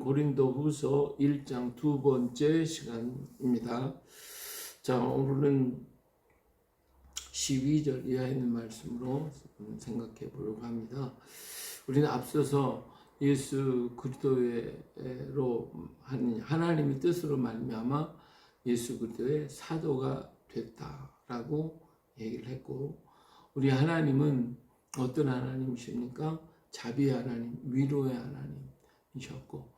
고린도후서 1장 두 번째 시간입니다. 자, 오늘은 12절 이하에 있는 말씀으로 생각해 보려고 합니다. 우리는 앞서서 예수 그리스도로 하나님의 뜻으로 말미암아 예수 그리스도의 사도가 됐다라고 얘기를 했고, 우리 하나님은 어떤 하나님이십니까? 자비의 하나님, 위로의 하나님이셨고,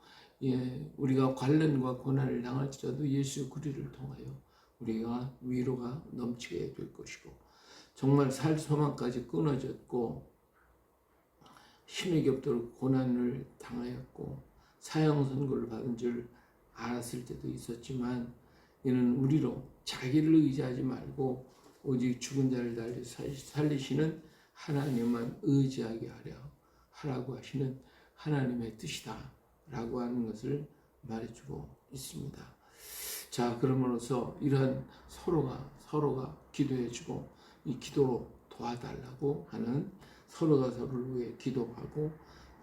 우리가 관련과 고난을 당할지라도 예수 그리스도를 통하여 우리가 위로가 넘치게 될 것이고, 정말 살 소망까지 끊어졌고 힘이 없도록 고난을 당하였고 사형 선고를 받은 줄 알았을 때도 있었지만, 이는 우리로 자기를 의지하지 말고 오직 죽은 자를 달리 살리시는 하나님만 의지하게 하라고 하시는 하나님의 뜻이다 라고 하는 것을 말해주고 있습니다. 자, 그러므로서 이러한 서로가 기도해주고 이 기도로 도와달라고 하는, 서로가 서로를 위해 기도하고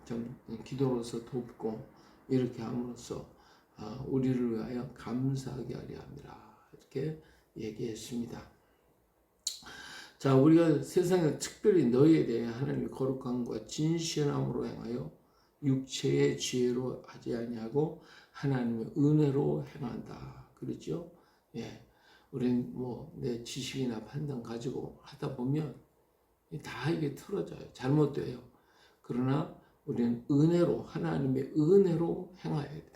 좀 기도로서 돕고 이렇게 함으로써 우리를 위하여 감사하게 하려 합니다. 이렇게 얘기했습니다. 자, 우리가 세상에 특별히 너희에 대해 하나님의 거룩함과 진실함으로 행하여 육체의 지혜로 하지 아니하고 하나님의 은혜로 행한다. 그렇죠? 예. 우린 내 지식이나 판단 가지고 하다 보면 다 이게 틀어져요. 잘못돼요. 그러나 우리는 은혜로, 하나님의 은혜로 행해야 돼.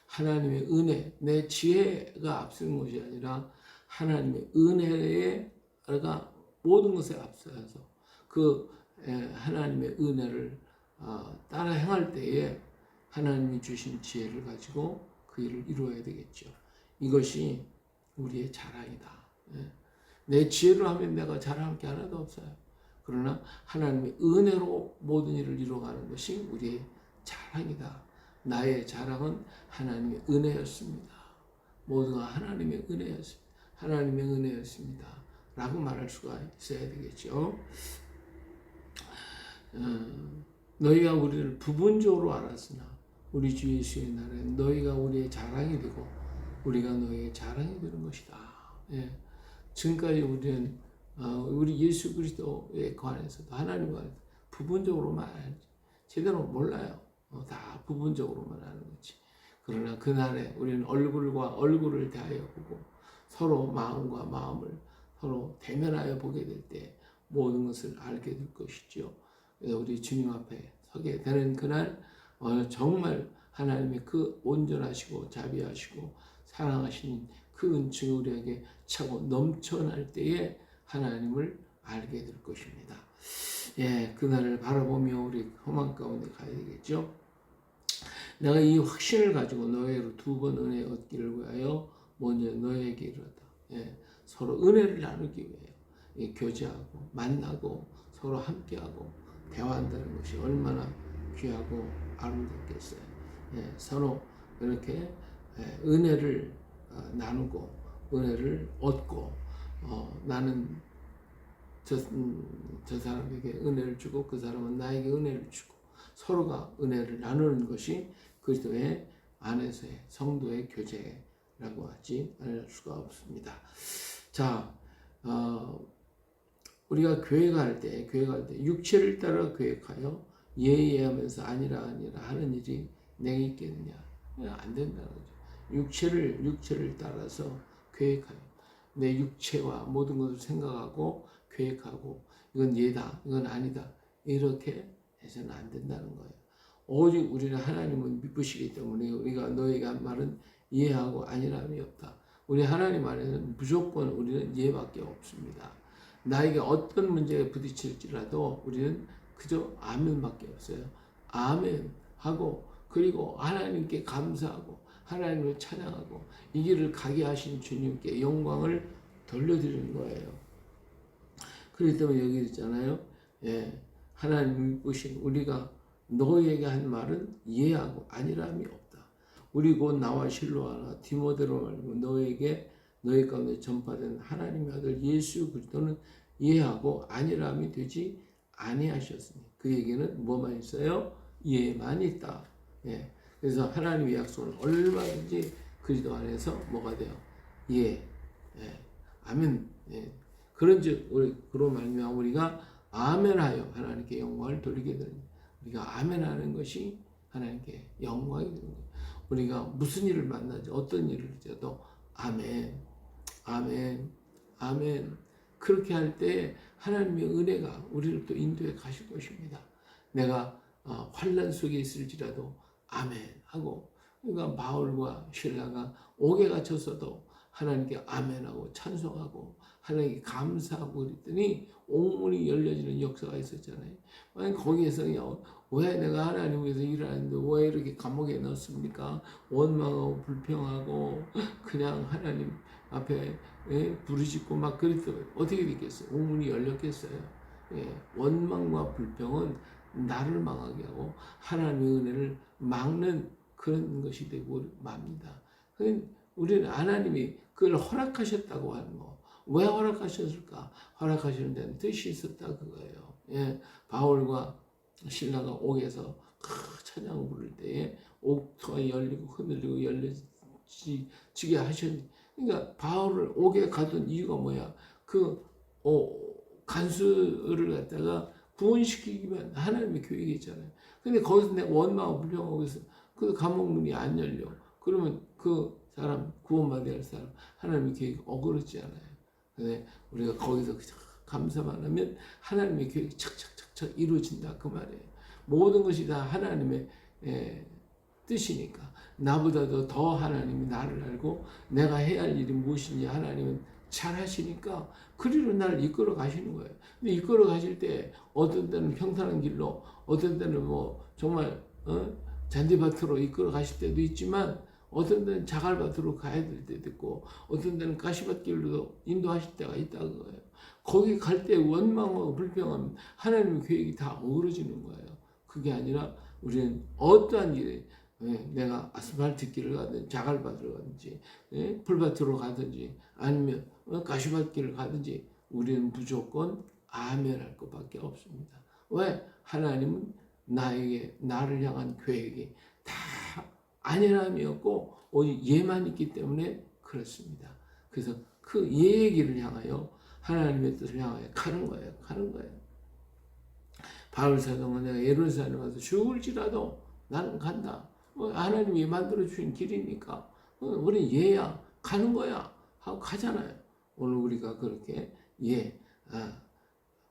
하나님의 은혜, 내 지혜가 앞서는 것이 아니라 하나님의 은혜가 모든 것에 앞서서 그 하나님의 은혜를 따라 행할 때에 하나님이 주신 지혜를 가지고 그 일을 이루어야 되겠죠. 이것이 우리의 자랑이다. 내 지혜로 하면 내가 자랑할 게 하나도 없어요. 그러나 하나님의 은혜로 모든 일을 이루어가는 것이 우리의 자랑이다. 나의 자랑은 하나님의 은혜였습니다. 모두가 하나님의 은혜였습니다. 하나님의 은혜였습니다. 라고 말할 수가 있어야 되겠죠. 너희가 우리를 부분적으로 알았으나 우리 주 예수의 날에 너희가 우리의 자랑이 되고 우리가 너희의 자랑이 되는 것이다. 지금까지 우리는 우리 예수 그리스도에 관해서도 하나님과 부분적으로만 알지 제대로 몰라요. 다 부분적으로만 아는 거지. 그러나 그날에 우리는 얼굴과 얼굴을 대하여 보고 서로 마음과 마음을 서로 대면하여 보게 될 때 모든 것을 알게 될 것이죠. 우리 주님 앞에 서게 되는 그날 정말 하나님의 그 온전하시고 자비하시고 사랑하시는 그 은총이 우리에게 차고 넘쳐날 때에 하나님을 알게 될 것입니다. 그날을 바라보며 우리 소망 가운데 가야 되겠죠. 내가 이 확신을 가지고 너희로 두 번 은혜 얻기를 위하여 먼저 너희에게 이르렀다. 서로 은혜를 나누기 위해 교제하고 만나고 서로 함께하고 대화한다는 것이 얼마나 귀하고 아름답겠어요. 서로 이렇게 은혜를 나누고 은혜를 얻고 나는 저 사람에게 은혜를 주고 그 사람은 나에게 은혜를 주고 서로가 은혜를 나누는 것이 그리스도의 안에서의 성도의 교제라고 하지 않을 수가 없습니다. 자, 우리가 교회 갈 때 육체를 따라 계획하여 예의하면서 아니라 하는 일이 내게 있겠느냐? 안 된다는 거죠. 육체를 따라서 계획하여 내 육체와 모든 것을 생각하고 계획하고 이건 예다, 이건 아니다 이렇게 해서는 안 된다는 거예요. 오직 우리는 하나님을 믿으시기 때문에 우리가 너에게 한 말은 예하고 아니람이 없다. 우리 하나님 안에는 무조건 우리는 예밖에 없습니다. 나에게 어떤 문제에 부딪힐지라도 우리는 그저 아멘밖에 없어요. 아멘 하고 그리고 하나님께 감사하고 하나님을 찬양하고 이 길을 가게 하신 주님께 영광을 돌려드리는 거예요. 그렇기 때문에 여기 있잖아요. 하나님이 보신 우리가 너희에게 한 말은 예하고 아니람이 없다. 우리 곧 나와 실로하나 디모데로 말고 너희 가운데 전파된 하나님의 아들 예수 그리스도는 예하고 아니람이 되지 아니하셨으니 그에게는 뭐만 있어요? 예만 있다. 그래서 하나님의 약속은 얼마든지 그리스도 안에서 뭐가 돼요? 예, 예, 아멘. 예. 그런즉 그로 말미암아 우리가 아멘하여 하나님께 영광을 돌리게 되는, 우리가 아멘하는 것이 하나님께 영광이 되는 거예요. 우리가 무슨 일을 만나지, 어떤 일을 해도 아멘, 아멘, 아멘. 그렇게 할 때 하나님의 은혜가 우리를 또 인도해 가실 것입니다. 내가 환난 속에 있을지라도 아멘 하고, 그러니까 바울과 실라가 옥에 갇혔어도 하나님께 아멘하고 찬송하고 하나님께 감사하고 그랬더니 옥문이 열려지는 역사가 있었잖아요. 거기에서 왜 내가 하나님 위해서 일하는데 왜 이렇게 감옥에 넣습니까? 원망하고 불평하고 그냥 하나님 앞에 부르짖고 막 그랬어요. 어떻게 됐겠어요? 옥문이 열렸겠어요? 원망과 불평은 나를 망하게 하고 하나님의 은혜를 막는 그런 것이 되고 맙니다. 우리는 하나님이 그걸 허락하셨다고 하는 거. 왜 허락하셨을까? 허락하시는 데는 뜻이 있었다 그거예요. 바울과 신라가 옥에서 찬양을 부를 때에 옥토가 열리고 흔들리고 열려지게 하셨는데, 그러니까 바울을 옥에 가둔 이유가 뭐야? 간수를 갖다가 구원시키기만 하나님의 계획이 있잖아요. 근데 거기서 내가 원망하고 불평하고 있어. 그 감옥 문이 안 열려. 그러면 그 사람, 구원받아야 할 사람, 하나님의 계획이 어그러지 않아요. 근데 우리가 거기서 감사만 하면 하나님의 계획이 착착착착 이루어진다 그 말이에요. 모든 것이 다 하나님의 뜻이니까. 나보다도 더 하나님이 나를 알고 내가 해야 할 일이 무엇인지 하나님은 잘 하시니까 그리로 나를 이끌어 가시는 거예요. 근데 이끌어 가실 때 어떤 때는 평탄한 길로, 어떤 때는 뭐 정말 잔디밭으로 이끌어 가실 때도 있지만, 어떤 데는 자갈밭으로 가야 될 때도 있고, 어떤 데는 가시밭길로도 인도하실 때가 있다는 거예요. 거기 갈 때 원망하고 불평하면 하나님의 계획이 다 어우러지는 거예요. 그게 아니라 우리는 어떠한 일에, 내가 아스팔트 길을 가든지 자갈밭으로 가든지 풀밭으로 가든지 아니면 가시밭길을 가든지 우리는 무조건 아멘할 것밖에 없습니다. 왜? 하나님은 나를 향한 계획이 다 안일함이었고 오직 예만 있기 때문에 그렇습니다. 그래서 그 예의 길을 향하여 하나님의 뜻을 향하여 가는 거예요. 바울 사도는 내가 예루살렘에 가서 죽을지라도 나는 간다. 하나님이 만들어 주신 길이니까 우리 예야 가는 거야 하고 가잖아요. 오늘 우리가 그렇게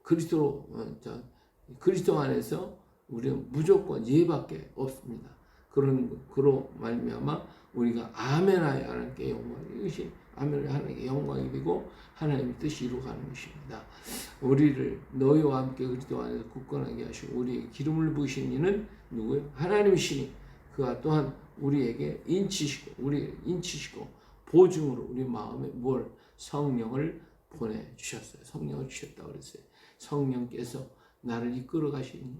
그리스도 안에서 우리는 무조건 예밖에 없습니다. 그로 말미암아 우리가 아멘하여 하나님께 영광, 이것이 아멘하여 하나님께 영광이 되고 하나님의 뜻이 이루어가는 것입니다. 우리를 너희와 함께 그리스도 안에서 굳건하게 하시고 우리에게 기름을 부으신 이는 누구예요? 하나님이시니 그가 또한 우리에게 인치시고 보증으로 우리 마음에 성령을 보내주셨어요. 성령을 주셨다고 그랬어요. 성령께서 나를 이끌어 가시는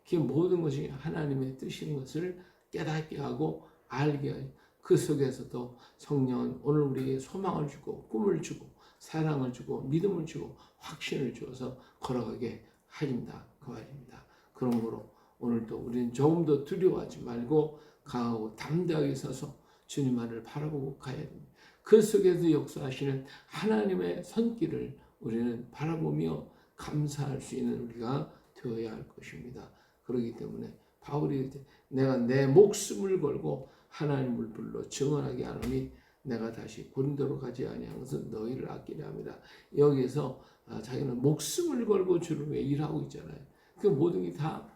그 모든 것이 하나님의 뜻인 것을 깨닫게 하고 알게 하고, 그 속에서도 성령은 오늘 우리에게 소망을 주고 꿈을 주고 사랑을 주고 믿음을 주고 확신을 주어서 걸어가게 하신다 그 말입니다. 그러므로 오늘도 우리는 조금 더 두려워하지 말고 강하고 담대하게 서서 주님만을 바라보고 가야 됩니다. 그 속에서 역사하시는 하나님의 손길을 우리는 바라보며 감사할 수 있는 우리가 되어야 할 것입니다. 그렇기 때문에 바울이 내가 내 목숨을 걸고 하나님을 불러 증언하게 하노니 내가 다시 고린도로 가지 아니한 것은 너희를 아끼려 합니다. 여기에서 자기는 목숨을 걸고 주를 위해 일하고 있잖아요. 그 모든 게 다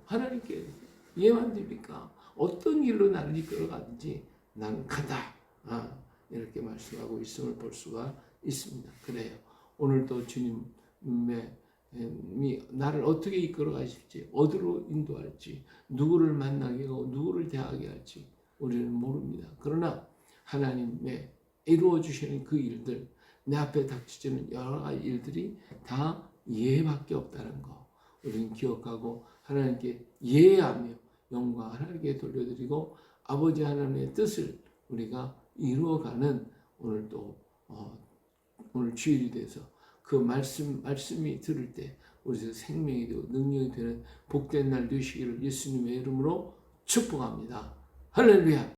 하나님께 예만 드리니까 어떤 길로 나를 이끌어 가든지 나는 간다. 이렇게 말씀하고 있음을 볼 수가 있습니다. 그래요. 오늘도 주님의 나를 어떻게 이끌어 가실지, 어디로 인도할지, 누구를 만나게 하고 누구를 대하게 할지 우리는 모릅니다. 그러나 하나님의 이루어 주시는 그 일들, 내 앞에 닥치는 여러 가지 일들이 다 예밖에 없다는 거 우리는 기억하고 하나님께 예하며 영광 하나님께 돌려드리고 아버지 하나님의 뜻을 우리가 이루어가는 오늘 주일이 돼서 그 말씀이 들을 때 우리에게 생명이 되고 능력이 되는 복된 날 되시기를 예수님의 이름으로 축복합니다. 할렐루야.